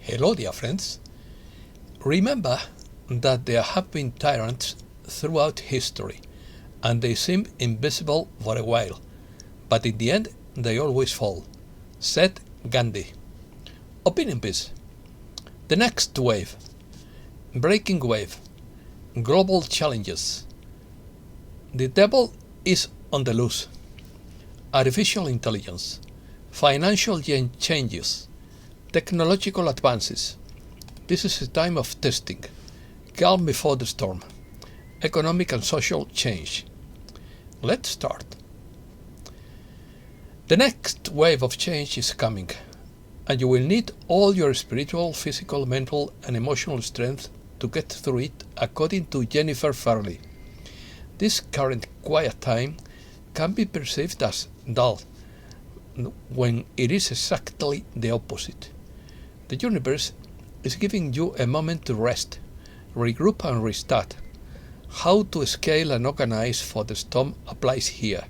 Hello, dear friends. Remember that there have been tyrants throughout history, and they seem invisible for a while, but in the end they always fall, said Gandhi. Opinion piece. The next wave. Breaking wave. Global challenges. The devil is on the loose. Artificial intelligence. Financial changes. Technological advances. This is a time of testing. Calm before the storm. Economic and social change. Let's start. The next wave of change is coming, and you will need all your spiritual, physical, mental, and emotional strength to get through it, according to Jennifer Farley. This current quiet time can be perceived as dull, when it is exactly the opposite. The universe is giving you a moment to rest, regroup and restart. How to scale and organize for the storm applies here.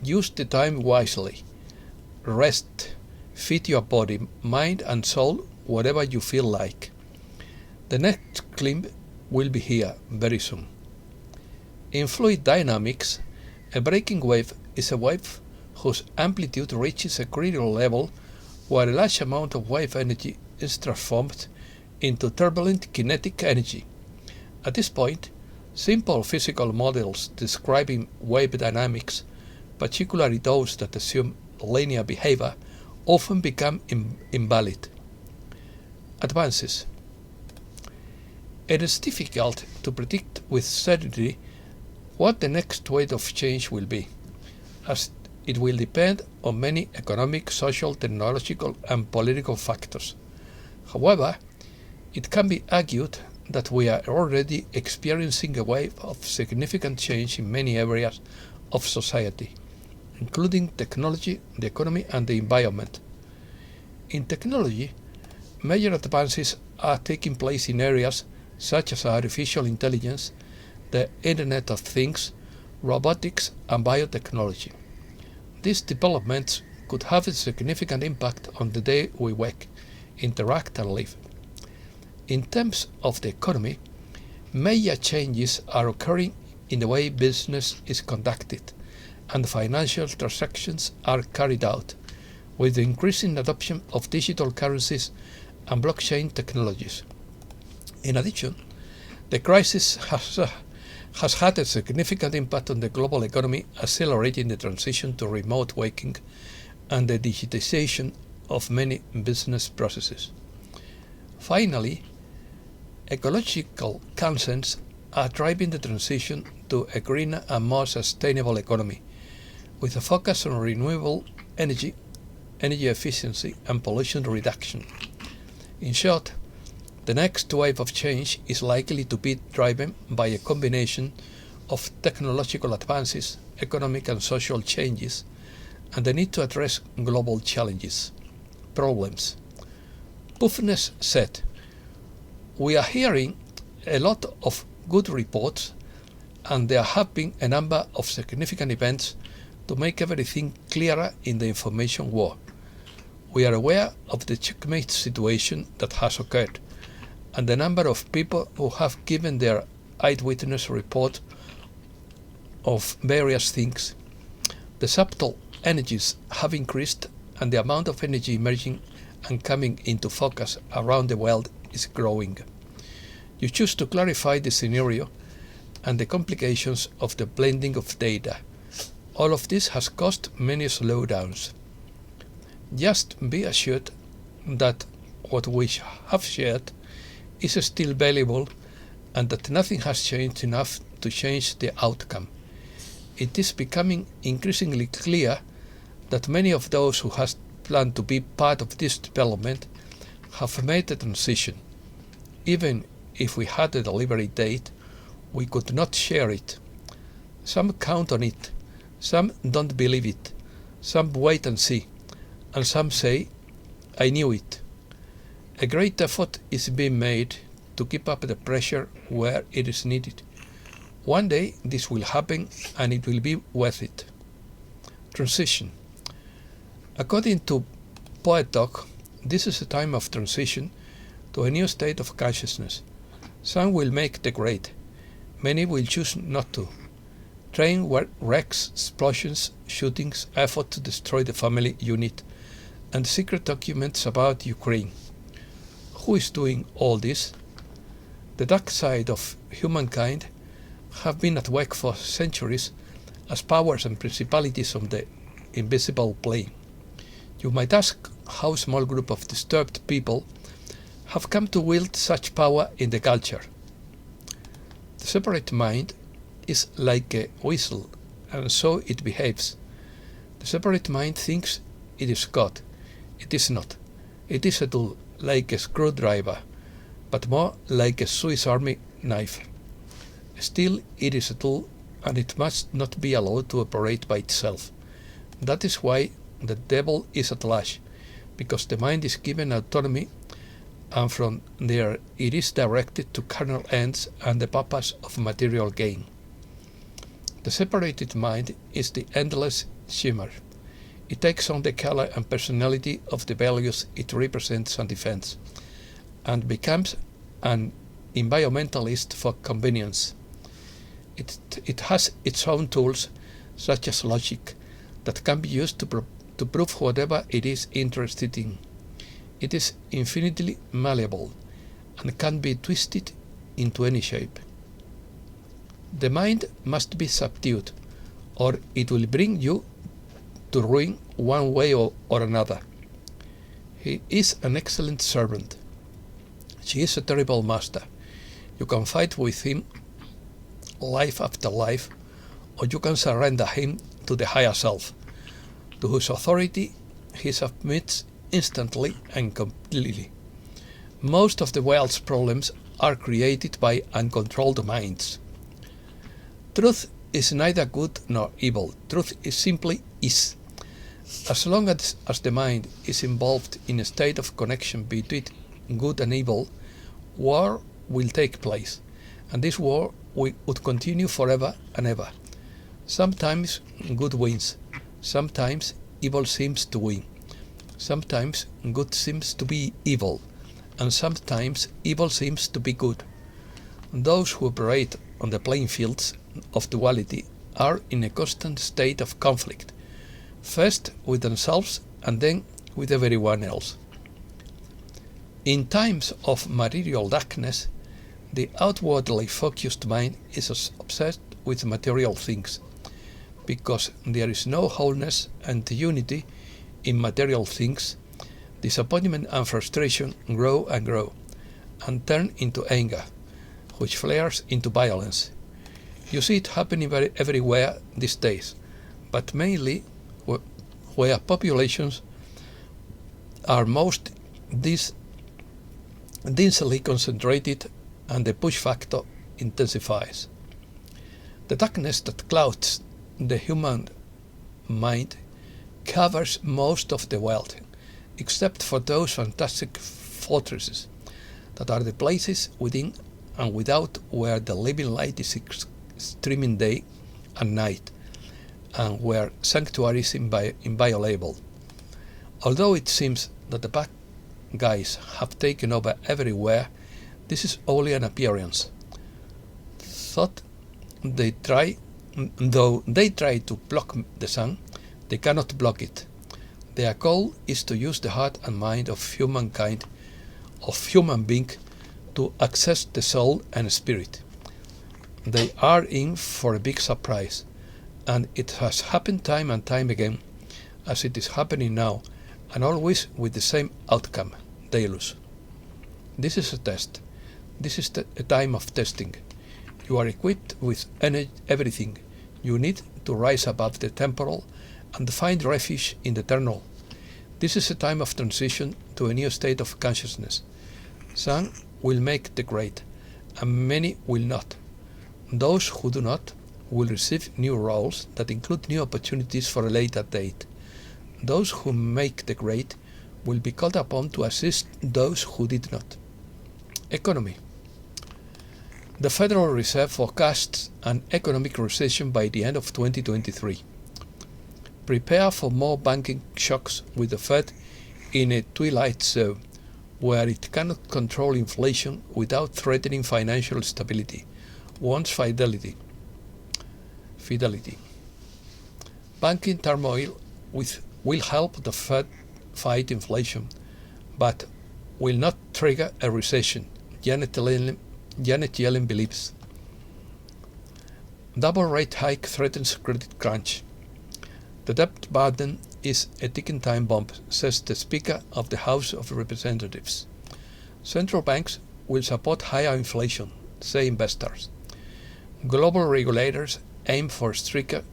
Use the time wisely. Rest. Feed your body, mind and soul whatever you feel like. The next climb will be here very soon. In fluid dynamics, a breaking wave is a wave whose amplitude reaches a critical level where a large amount of wave energy is transformed into turbulent kinetic energy. At this point, simple physical models describing wave dynamics, particularly those that assume linear behavior, often become invalid. Advances. It is difficult to predict with certainty what the next wave of change will be, as it will depend on many economic, social, technological, and political factors. However, it can be argued that we are already experiencing a wave of significant change in many areas of society, including technology, the economy, and the environment. In technology, major advances are taking place in areas such as artificial intelligence, the Internet of Things, robotics, and biotechnology. These developments could have a significant impact on the day we work, interact, and live. In terms of the economy, major changes are occurring in the way business is conducted and financial transactions are carried out, with the increasing adoption of digital currencies and blockchain technologies. In addition, the crisis has had a significant impact on the global economy, accelerating the transition to remote working and the digitization of many business processes. Finally, ecological concerns are driving the transition to a greener and more sustainable economy, with a focus on renewable energy, energy efficiency, and pollution reduction. In short, the next wave of change is likely to be driven by a combination of technological advances, economic and social changes, and the need to address global challenges. Problems. Buffness said, "We are hearing a lot of good reports, and there have been a number of significant events to make everything clearer in the information war. We are aware of the checkmate situation that has occurred, and the number of people who have given their eyewitness report of various things. The subtle energies have increased, and the amount of energy emerging and coming into focus around the world is growing. You choose to clarify the scenario and the complications of the blending of data. All of this has caused many slowdowns. Just be assured that what we have shared is still valuable and that nothing has changed enough to change the outcome. It is becoming increasingly clear that many of those who have planned to be part of this development have made the transition. Even if we had a delivery date, we could not share it. Some count on it, some don't believe it, some wait and see, and some say, 'I knew it.' A great effort is being made to keep up the pressure where it is needed. One day this will happen and it will be worth it. Transition. According to Poet Talk, This is a time of transition to a new state of consciousness. Some will make the grade. Many will choose not to. Train wrecks, explosions, shootings, effort to destroy the family unit, and secret documents about Ukraine. Who is doing all this? The dark side of humankind have been at work for centuries as powers and principalities on the invisible plane. You might ask how a small group of disturbed people have come to wield such power in the culture. The separate mind is like a whistle, and so it behaves. The separate mind thinks it is God. It is not. It is a tool, like a screwdriver, but more like a Swiss Army knife. Still, it is a tool, and it must not be allowed to operate by itself. That is why the devil is at large, because the mind is given autonomy, and from there it is directed to carnal ends and the purpose of material gain. The separated mind is the endless shimmer. It takes on the color and personality of the values it represents and defends, and becomes an environmentalist for convenience. It has its own tools, such as logic, that can be used to prove whatever it is interested in. It is infinitely malleable and can be twisted into any shape. The mind must be subdued, or it will bring you to ruin one way or another. He is an excellent servant. She is a terrible master. You can fight with him life after life, or you can surrender him to the higher self, to whose authority he submits instantly and completely. Most of the world's problems are created by uncontrolled minds. Truth is neither good nor evil. Truth is simply is. As long as the mind is involved in a state of connection between good and evil, war will take place, and this war would continue forever and ever. Sometimes good wins, sometimes evil seems to win, sometimes good seems to be evil, and sometimes evil seems to be good. Those who operate on the playing fields of duality are in a constant state of conflict, first with themselves and then with everyone else. In times of material darkness, the outwardly focused mind is obsessed with material things, because there is no wholeness and unity in material things. Disappointment and frustration grow and grow, and turn into anger, which flares into violence. You see it happening everywhere these days, but mainly where populations are most densely concentrated and the push factor intensifies. The darkness that clouds the human mind covers most of the world, except for those fantastic fortresses that are the places within and without where the living light is streaming day and night, and where sanctuary is inviolable. Although it seems that the bad guys have taken over everywhere, this is only an appearance. Though they try to block the sun, they cannot block it. Their goal is to use the heart and mind of humankind, of human being, to access the soul and spirit. They are in for a big surprise, and it has happened time and time again, as it is happening now, and always with the same outcome: they lose. This is a test. This is a time of testing. You are equipped with everything you need to rise above the temporal and find refuge in the eternal. This is a time of transition to a new state of consciousness. Some will make the grade, and many will not. Those who do not will receive new roles that include new opportunities for a later date. Those who make the grade will be called upon to assist those who did not. Economy. The Federal Reserve forecasts an economic recession by the end of 2023. Prepare for more banking shocks, with the Fed in a twilight zone where it cannot control inflation without threatening financial stability, wants fidelity. Banking turmoil will help the Fed fight inflation, but will not trigger a recession, Janet Yellen believes. Double rate hike threatens credit crunch. The debt burden is a ticking time bomb, says the Speaker of the House of Representatives. Central banks will support higher inflation, say investors. Global regulators aim for stricter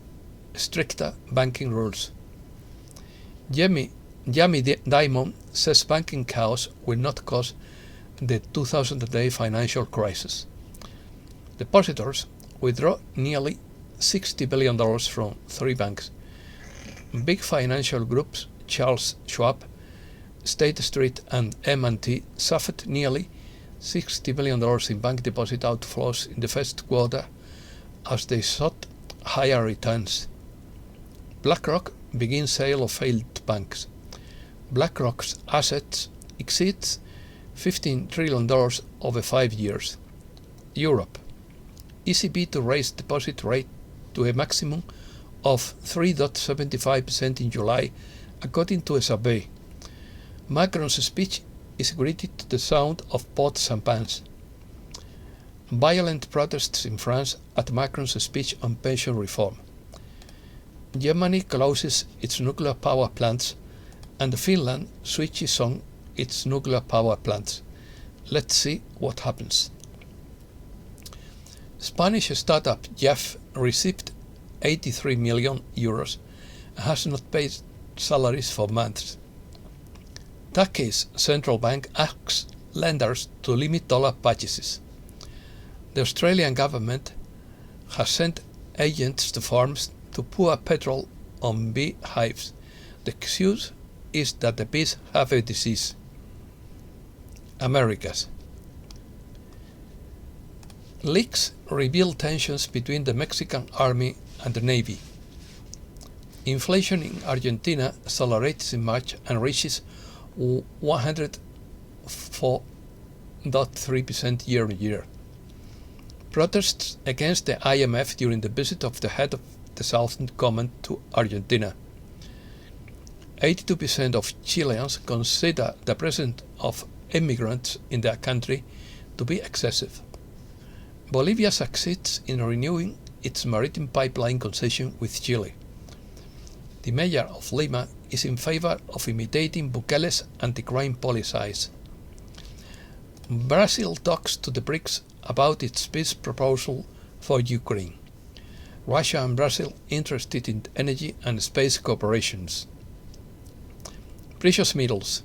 banking rules. Jamie Dimon says banking chaos will not cause the 2008 financial crisis. Depositors withdraw nearly $60 billion from 3 banks. Big financial groups Charles Schwab, State Street and M&T suffered nearly $60 billion in bank deposit outflows in the first quarter as they sought higher returns. BlackRock begins sale of failed banks. BlackRock's assets exceeds $15 trillion over 5 years. Europe. ECB to raise deposit rate to a maximum of 3.75% in July, according to a survey. Macron's speech is greeted to the sound of pots and pans. Violent protests in France at Macron's speech on pension reform. Germany closes its nuclear power plants and Finland switches on its nuclear power plants. Let's see what happens. Spanish startup Jeff received €83 million and has not paid salaries for months. Turkey's central bank asks lenders to limit dollar purchases. The Australian government has sent agents to farms to pour petrol on bee hives. The excuse is that the bees have a disease. Americas. Leaks reveal tensions between the Mexican army and the Navy. Inflation in Argentina accelerates in March and reaches 104.3% year-on-year. Protests against the IMF during the visit of the head of the Southern Command to Argentina. 82% of Chileans consider the presence of immigrants in their country to be excessive. Bolivia succeeds in renewing its maritime pipeline concession with Chile. The mayor of Lima is in favor of imitating Bukele's anti-crime policies. Brazil talks to the BRICS about its peace proposal for Ukraine. Russia and Brazil interested in energy and space cooperations. Precious metals.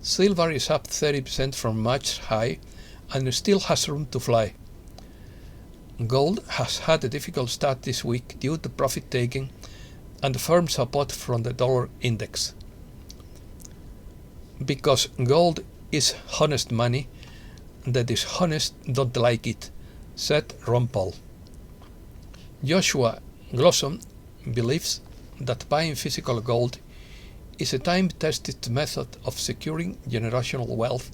Silver is up 30% from March high and still has room to fly. Gold has had a difficult start this week due to profit-taking and firm support from the dollar index. Because gold is honest money, the dishonest don't like it, said Ron Paul. Joshua Glosson believes that buying physical gold is a time-tested method of securing generational wealth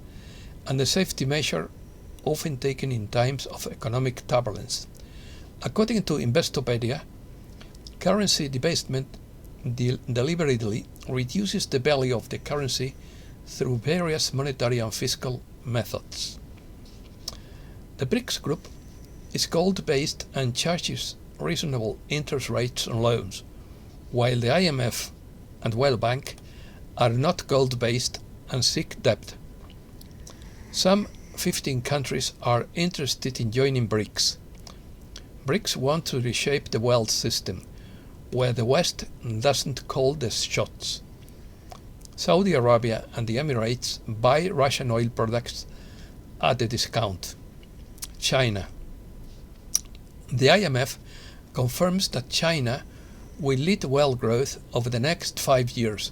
and a safety measure often taken in times of economic turbulence. According to Investopedia, currency debasement deliberately reduces the value of the currency through various monetary and fiscal methods. The BRICS group is gold-based and charges reasonable interest rates on loans, while the IMF and World Bank are not gold-based and seek debt. Some 15 countries are interested in joining BRICS. BRICS want to reshape the world system, where the West doesn't call the shots. Saudi Arabia and the Emirates buy Russian oil products at a discount. China. The IMF confirms that China will lead world growth over the next 5 years.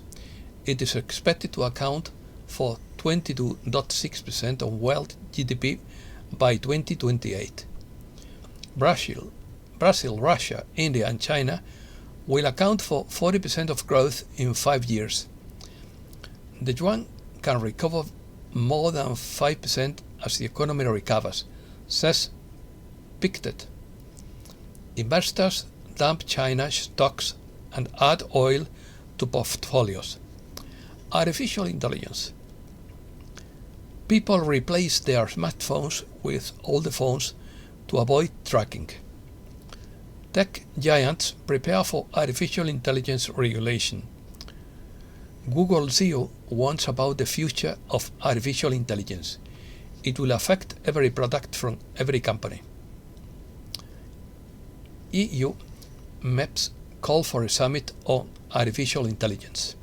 It is expected to account for 22.6% of world GDP by 2028. Brazil, Russia, India and China will account for 40% of growth in 5 years. The yuan can recover more than 5% as the economy recovers, says Pictet. Investors dump China stocks and add oil to portfolios. Artificial intelligence. People replace their smartphones with older phones to avoid tracking. Tech giants prepare for artificial intelligence regulation. Google CEO warns about the future of artificial intelligence. It will affect every product from every company. EU MEPs call for a summit on artificial intelligence.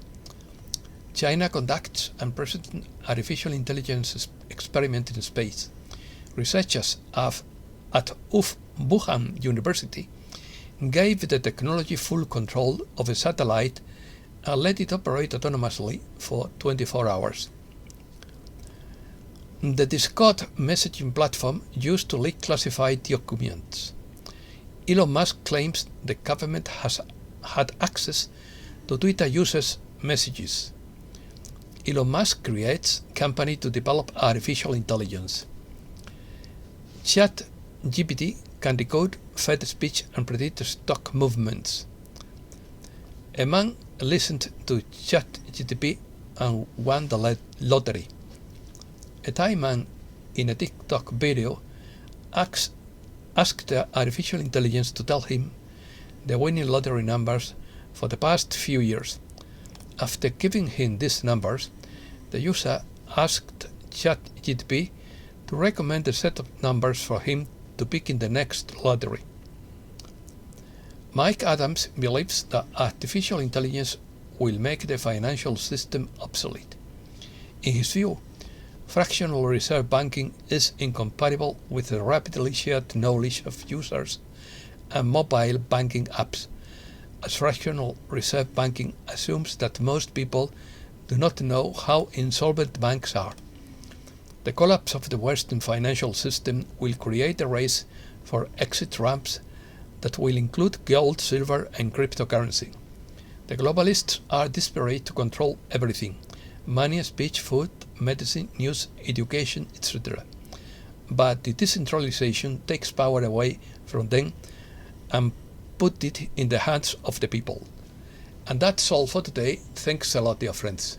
China conducts unprecedented artificial intelligence experiment in space. Researchers at Wuhan University gave the technology full control of a satellite and let it operate autonomously for 24 hours. The Discord messaging platform used to leak classified documents. Elon Musk claims the government has had access to Twitter users' messages. Elon Musk creates company to develop artificial intelligence. ChatGPT can decode fed speech and predict stock movements. A man listened to ChatGPT and won the lottery. A Thai man in a TikTok video asked the artificial intelligence to tell him the winning lottery numbers for the past few years. After giving him these numbers, the user asked ChatGPT to recommend a set of numbers for him to pick in the next lottery. Mike Adams believes that artificial intelligence will make the financial system obsolete. In his view, fractional reserve banking is incompatible with the rapidly shared knowledge of users and mobile banking apps, as fractional reserve banking assumes that most people do not know how insolvent banks are. The collapse of the Western financial system will create a race for exit ramps that will include gold, silver, and cryptocurrency. The globalists are desperate to control everything: money, speech, food, medicine, news, education, etc. But the decentralization takes power away from them and put it in the hands of the people. And that's all for today. Thanks a lot, dear friends.